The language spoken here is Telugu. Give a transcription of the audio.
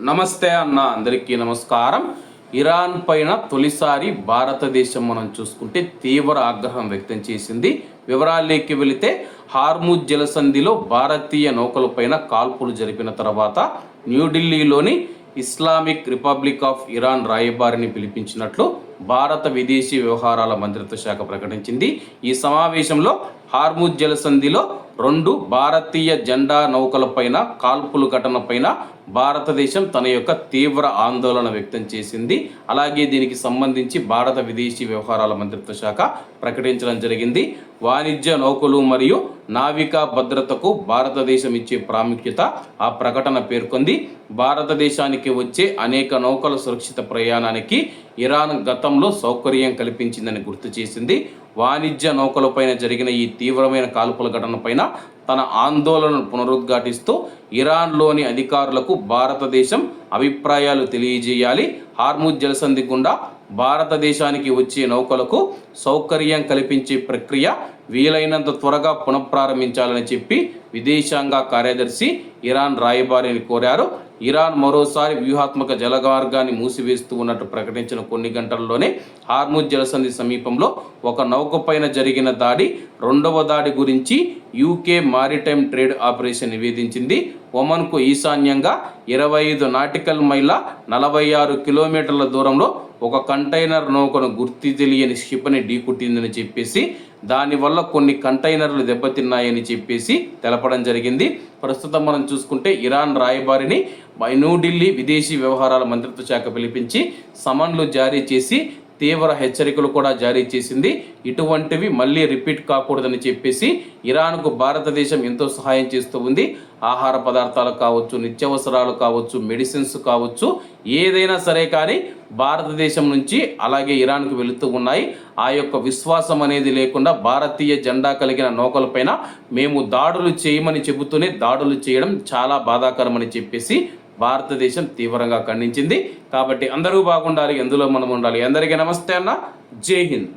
నమస్తే అన్న, అందరికీ నమస్కారం. ఇరాన్ పైన తొలిసారి భారతదేశం మనం చూసుకుంటే తీవ్ర ఆగ్రహం వ్యక్తం చేసింది. వివరాల్లోకి వెళితే హార్ముజ్ జలసంధిలో భారతీయ నౌకలపైన కాల్పులు జరిపిన తర్వాత న్యూఢిల్లీలోని ఇస్లామిక్ రిపబ్లిక్ ఆఫ్ ఇరాన్ రాయబారిని పిలిపించినట్లు భారత విదేశీ వ్యవహారాల మంత్రిత్వ శాఖ ప్రకటించింది. ఈ సమావేశంలో హార్ముజ్ జలసంధిలో 2 భారతీయ జెండా నౌకలపైన కాల్పుల ఘటనపైన భారతదేశం తన యొక్క తీవ్ర ఆందోళన వ్యక్తం చేసింది. అలాగే దీనికి సంబంధించి భారత విదేశీ వ్యవహారాల మంత్రిత్వ శాఖ ప్రకటించడం జరిగింది. వాణిజ్య నౌకలు మరియు నావికా భద్రతకు భారతదేశం ఇచ్చే ప్రాముఖ్యత ఆ ప్రకటన పేర్కొంది. భారతదేశానికి వచ్చే అనేక నౌకల సురక్షిత ప్రయాణానికి ఇరాన్ గతంలో సౌకర్యం కల్పించిందని గుర్తు చేసింది. వాణిజ్య నౌకలపైన జరిగిన ఈ తీవ్రమైన కాల్పుల ఘటనపైన తన ఆందోళనను పునరుద్ఘాటిస్తూ ఇరాన్లోని అధికారులకు భారతదేశం అభిప్రాయాలు తెలియజేయాలి, హార్ముజ్ జలసంధి గుండా భారతదేశానికి వచ్చే నౌకలకు సౌకర్యం కల్పించే ప్రక్రియ వీలైనంత త్వరగా పునఃప్రారంభించాలని చెప్పి విదేశాంగ కార్యదర్శి ఇరాన్ రాయబారిని కోరారు. ఇరాన్ మరోసారి వ్యూహాత్మక జలమార్గాన్ని మూసివేస్తూ ఉన్నట్టు ప్రకటించిన కొన్ని గంటల్లోనే హార్ముజ్ జలసంధి సమీపంలో ఒక నౌకపైన జరిగిన దాడి, 2వ దాడి గురించి యూకే మారిటైమ్ ట్రేడ్ ఆపరేషన్ నివేదించింది. ఒమన్కు ఈశాన్యంగా 25 నాటికల్ మైళ్ళ 46 కిలోమీటర్ల దూరంలో ఒక కంటైనర్ నౌకను గుర్తు తెలియని క్షిపణి ఢీకొట్టిందని చెప్పేసి దానివల్ల కొన్ని కంటైనర్లు దెబ్బతిన్నాయని చెప్పేసి తెలపడం జరిగింది. ప్రస్తుతం మనం చూసుకుంటే ఇరాన్ రాయబారిని న్యూఢిల్లీ విదేశీ వ్యవహారాల మంత్రిత్వ శాఖ పిలిపించి సమన్లు జారీ చేసి తీవ్ర హెచ్చరికలు కూడా జారీ చేసింది. ఇటువంటివి మళ్ళీ రిపీట్ కాకూడదని చెప్పేసి ఇరాన్కు భారతదేశం ఎంతో సహాయం చేస్తూ ఉంది. ఆహార పదార్థాలు కావచ్చు, నిత్యావసరాలు కావచ్చు, మెడిసిన్స్ కావచ్చు, ఏదైనా సరే కానీ భారతదేశం నుంచి అలాగే ఇరాన్కు వెళుతూ ఉన్నాయి. ఆ యొక్క విశ్వాసం అనేది లేకుండా భారతీయ జెండా కలిగిన నౌకలపైన మేము దాడులు చేయమని చెబుతూనే దాడులు చేయడం చాలా బాధాకరమని చెప్పేసి భారతదేశం తీవ్రంగా ఖండించింది. కాబట్టి అందరూ బాగుండాలి, ఎందులో మనం ఉండాలి. అందరికీ నమస్తే అన్న, జై హింద్.